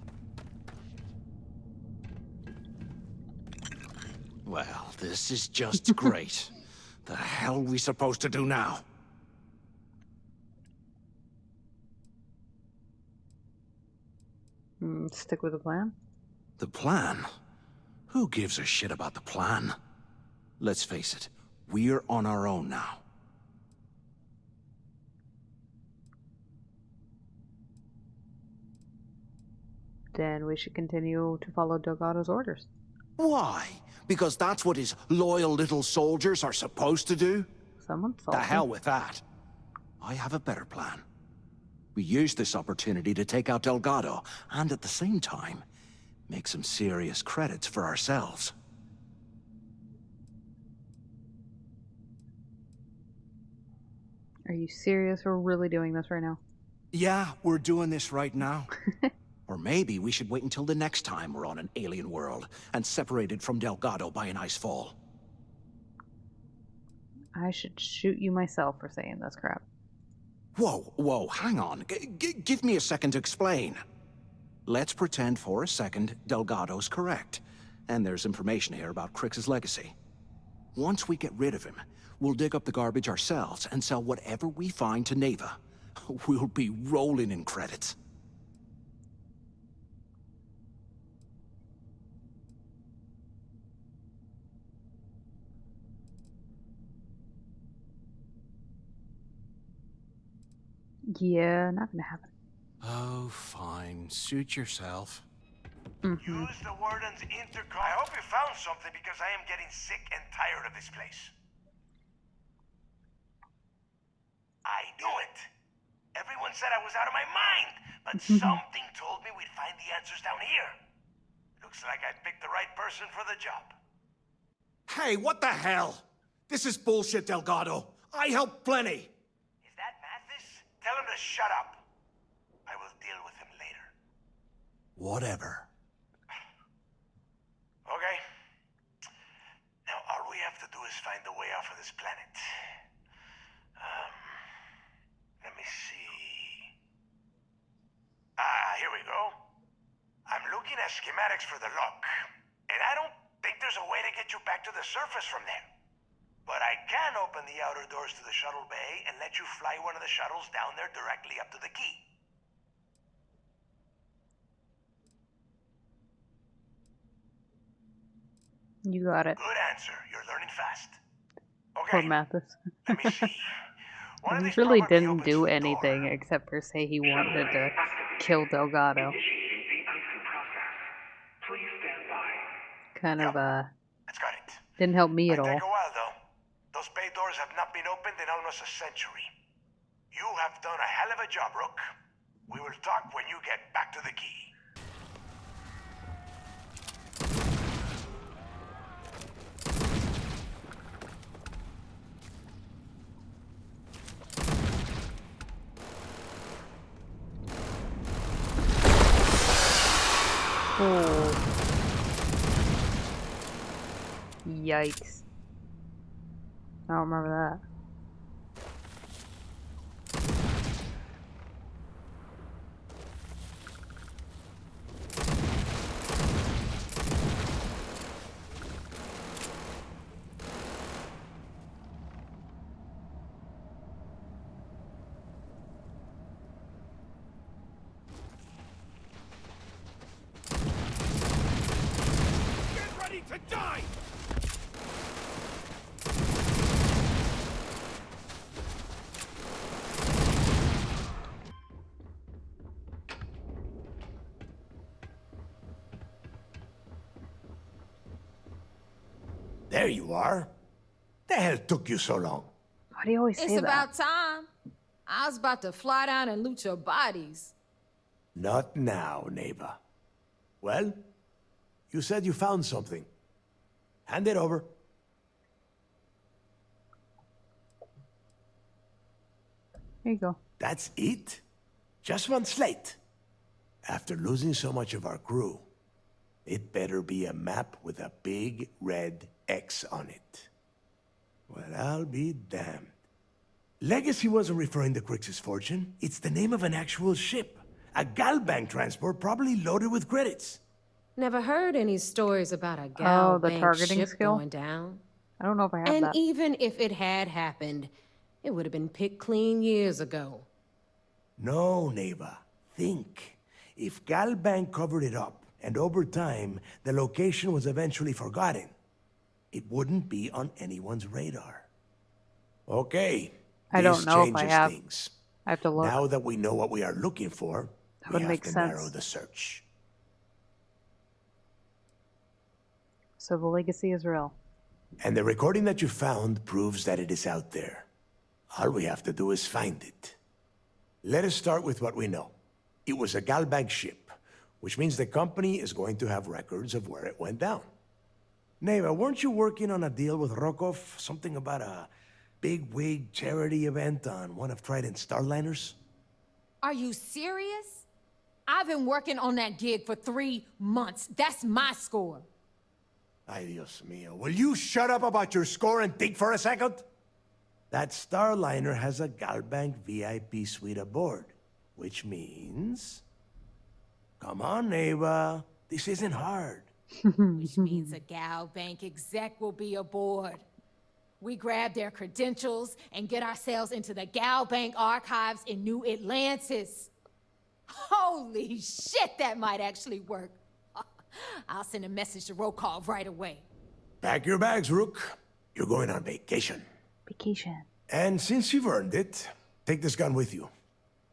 Well, this is just great. The hell are we supposed to do now? Stick with the plan? The plan? Who gives a shit about the plan? Let's face it, we're on our own now. Then we should continue to follow Delgado's orders. Why? Because that's what his loyal little soldiers are supposed to do? Someone The hell with that. I have a better plan. We use this opportunity to take out Delgado, and at the same time, make some serious credits for ourselves. Are you serious? We're really doing this right now? Yeah, we're doing this right now. Or maybe we should wait until the next time we're on an alien world and separated from Delgado by an ice fall. I should shoot you myself for saying this crap. Whoa, hang on. Give me a second to explain. Let's pretend for a second Delgado's correct, and there's information here about Crix's legacy. Once we get rid of him, we'll dig up the garbage ourselves and sell whatever we find to Neva. We'll be rolling in credits. Yeah, not gonna happen. Oh, fine. Suit yourself. Use the warden's intercom. I hope you found something because I am getting sick and tired of this place. I knew it. Everyone said I was out of my mind, but something told me we'd find the answers down here. Looks like I picked the right person for the job. Hey, what the hell? This is bullshit, Delgado. I helped plenty. Is that Mathis? Tell him to shut up. I will deal with him later. Whatever. Okay. Now all we have to do is find a way off of this planet. Let me see. Here we go. I'm looking at schematics for the lock, and I don't think there's a way to get you back to the surface from there. But I can open the outer doors to the shuttle bay and let you fly one of the shuttles down there directly up to the key. You got it. Good answer. You're learning fast. Poor Mathis. Let me see. He really didn't do anything except for say he wanted to kill Delgado. Kind of, didn't help me at all. Take a while, though. Those bay doors have not been opened in almost a century. You have done a hell of a job, Rook. We will talk when you get back to the key. Oh. Yikes. I don't remember that. Get ready to die! There you are. The hell took you so long? Why do you always say It's that? about time. I was about to fly down and loot your bodies. Not now, neighbor. Well, you said you found something. Hand it over. Here you go. That's it? Just one slate? After losing so much of our crew, it better be a map with a big red X on it. Well, I'll be damned. Legacy wasn't referring to Crix's fortune. It's the name of an actual ship. A Galbank transport, probably loaded with credits. Never heard any stories about a gal the bank targeting ship skill? going down. I don't know if I have And that. even if it had happened, it would have been picked clean years ago. No, neighbor. Think. If Galbank covered it up, and over time, the location was eventually forgotten, it wouldn't be on anyone's radar. Okay. I don't know if I have. Things. I have to look. Now that we know what we are looking for, That we would have make to sense. narrow the search. So the legacy is real. And the recording that you found proves that it is out there. All we have to do is find it. Let us start with what we know. It was a Galbank ship, which means the company is going to have records of where it went down. Neva, weren't you working on a deal with Rokov? Something about a big-wig charity event on one of Trident's Starliners? Are you serious? I've been working on that gig for 3 months. That's my score. Ay, Dios mío. Will you shut up about your score and think for a second? That Starliner has a Galbank VIP suite aboard, which means... Come on, Neva. This isn't hard. Which means a Gal Bank exec will be aboard. We grab their credentials and get ourselves into the Gal Bank archives in New Atlantis. Holy shit, that might actually work. I'll send a message to Rokov right away. Pack your bags, Rook. You're going on vacation. Vacation. And since you've earned it, take this gun with you.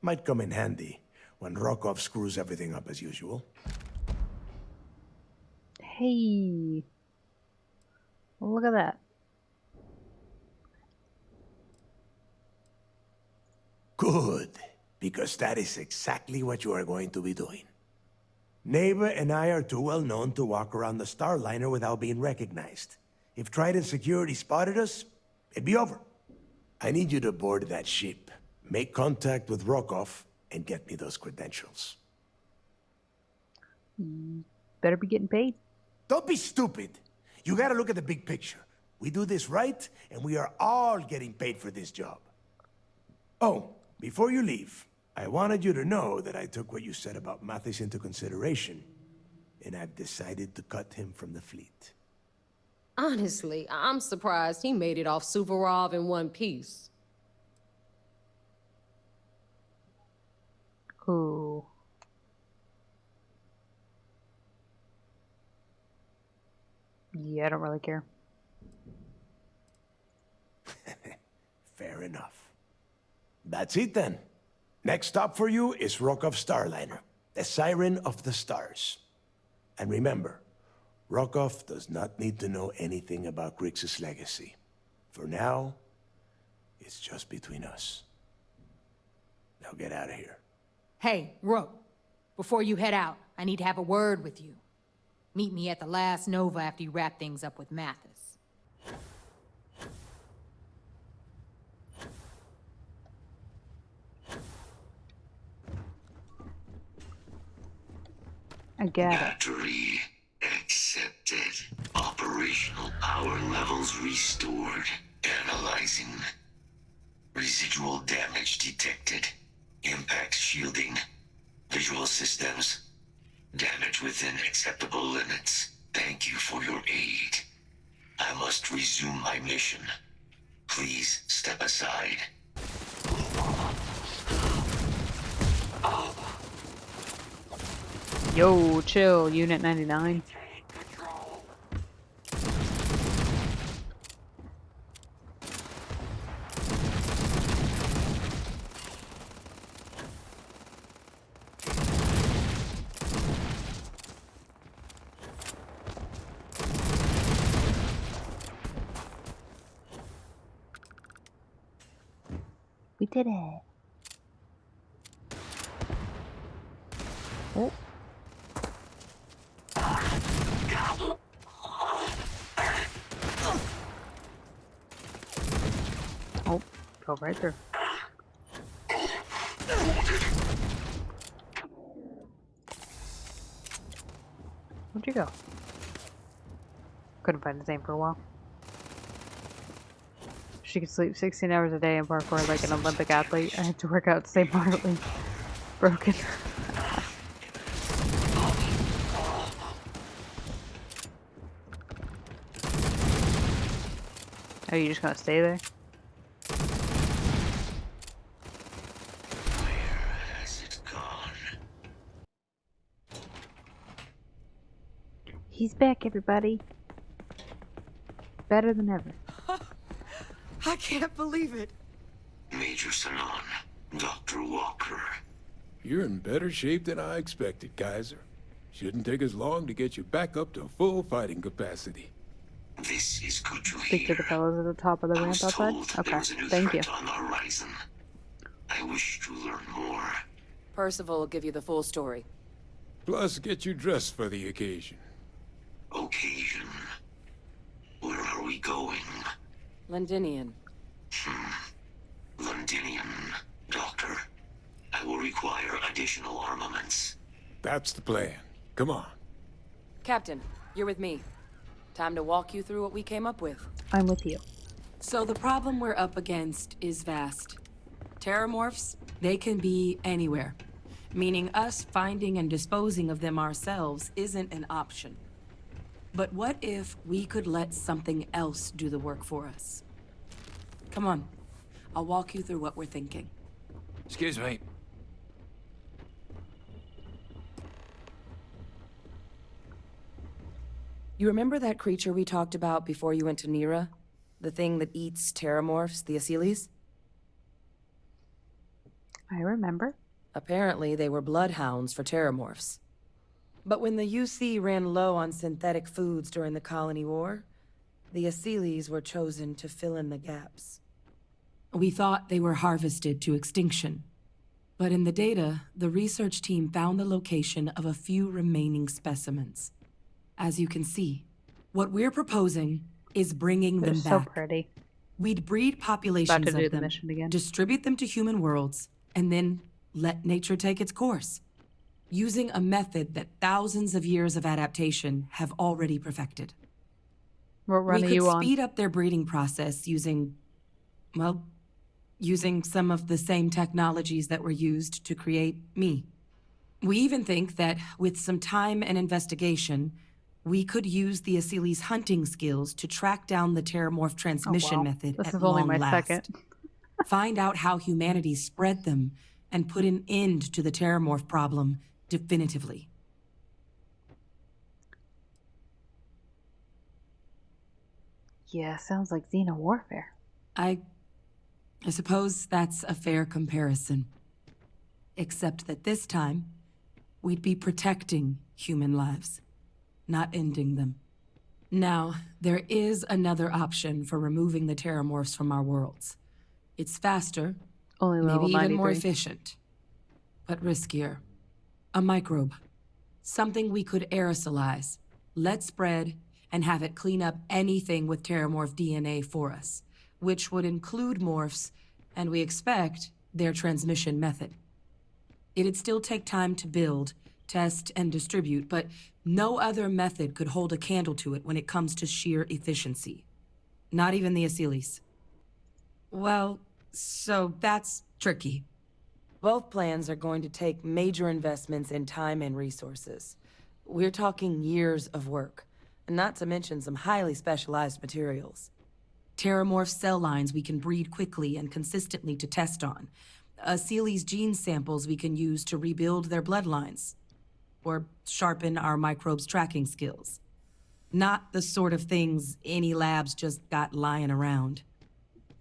Might come in handy when Rokov screws everything up as usual. Hey. Look at that. Good, because that is exactly what you are going to be doing. Neighbor and I are too well known to walk around the Starliner without being recognized. If Trident Security spotted us, it'd be over. I need you to board that ship, make contact with Rokov, and get me those credentials. Better be getting paid. Don't be stupid. You gotta look at the big picture. We do this right, and we are all getting paid for this job. Oh, before you leave, I wanted you to know that I took what you said about Mathis into consideration, and I've decided to cut him from the fleet. Honestly, I'm surprised he made it off Suvorov in one piece. Ooh. Yeah, I don't really care. Fair enough. That's it then. Next stop for you is Rokov Starliner, the Siren of the Stars. And remember, Rokov does not need to know anything about Grix's legacy. For now, it's just between us. Now get out of here. Hey, Rook, before you head out, I need to have a word with you. Meet me at the last Nova after you wrap things up with Mathis. I get it. Battery accepted. Operational power levels restored. Analyzing. Residual damage detected. Impact shielding. Visual systems. Damage within acceptable limits. Thank you for your aid. I must resume my mission. Please step aside. Yo, chill, Unit 99. We did it. Oh. Oh, go right through. Where'd you go? Couldn't find his name for a while. She could sleep 16 hours a day and parkour like an Olympic athlete. I had to work out to stay moderately broken. Are you just gonna stay there? Where has it gone? He's back, everybody. Better than ever. I can't believe it. Major Sanon, Dr. Walker. You're in better shape than I expected, Kaiser. Shouldn't take us long to get you back up to full fighting capacity. This is good to Speak to the fellows at the top of the ramp outside? Okay, thank you. on the horizon. I wish to learn more. Percival will give you the full story. Plus, get you dressed for the occasion. Occasion. Where are we going? Londinian. Londinian, Doctor. I will require additional armaments. That's the plan. Come on. Captain, you're with me. Time to walk you through what we came up with. I'm with you. So the problem we're up against is vast. Terramorphs, they can be anywhere. Meaning us finding and disposing of them ourselves isn't an option. But what if we could let something else do the work for us? Come on. I'll walk you through what we're thinking. Excuse me. You remember that creature we talked about before you went to Nira? The thing that eats terramorphs, the Asylees? I remember. Apparently, they were bloodhounds for terramorphs. But when the UC ran low on synthetic foods during the Colony War, the Asylees were chosen to fill in the gaps. We thought they were harvested to extinction. But in the data, the research team found the location of a few remaining specimens. As you can see, what we're proposing is bringing them They're back. so pretty. We'd breed populations About to do of the them, mission again. distribute them to human worlds, and then let nature take its course. Using a method that thousands of years of adaptation have already perfected. What run We are could you on? speed up their breeding process using, well, using some of the same technologies that were used to create me. We even think that with some time and investigation, we could use the Asylees' hunting skills to track down the terramorph transmission method This at is only long my last. second. Find out how humanity spread them and put an end to the terramorph problem definitively. Yeah, sounds like Xeno warfare. I suppose that's a fair comparison. Except that this time, we'd be protecting human lives, not ending them. Now, there is another option for removing the terramorphs from our worlds. It's faster, Only level maybe even more 93. efficient, but riskier. A microbe. Something we could aerosolize, let spread, and have it clean up anything with terramorph DNA for us, which would include morphs, and we expect their transmission method. It'd still take time to build, test, and distribute, but no other method could hold a candle to it when it comes to sheer efficiency. Not even the Asylees. Well, so that's tricky. Both plans are going to take major investments in time and resources. We're talking years of work, not to mention some highly specialized materials. Terramorph cell lines we can breed quickly and consistently to test on. Asylees' gene samples we can use to rebuild their bloodlines. Or sharpen our microbes' tracking skills. Not the sort of things any labs just got lying around.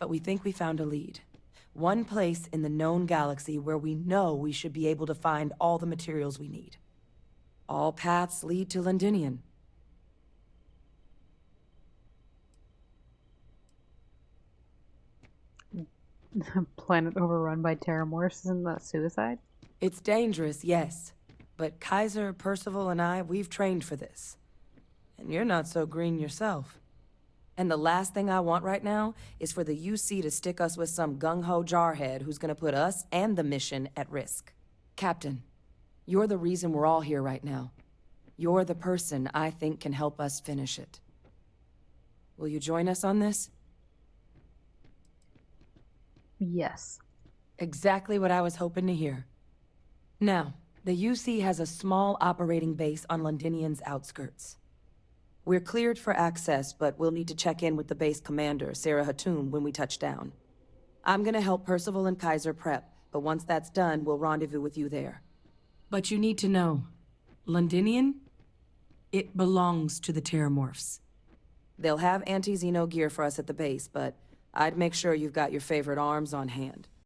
But we think we found a lead. One place in the known galaxy where we know we should be able to find all the materials we need. All paths lead to Londinian. Planet overrun by terramorphs, isn't that suicide? It's dangerous, yes. But Kaiser, Percival, and I, we've trained for this. And you're not so green yourself. And the last thing I want right now is for the UC to stick us with some gung-ho jarhead who's gonna put us and the mission at risk. Captain, you're the reason we're all here right now. You're the person I think can help us finish it. Will you join us on this? Yes. Exactly what I was hoping to hear. Now, the UC has a small operating base on Londinian's outskirts. We're cleared for access, but we'll need to check in with the base commander, Sarah Hatum, when we touch down. I'm gonna help Percival and Kaiser prep, but once that's done, we'll rendezvous with you there. But you need to know, Londinian, it belongs to the Terramorphs. They'll have anti-Xeno gear for us at the base, but I'd make sure you've got your favorite arms on hand.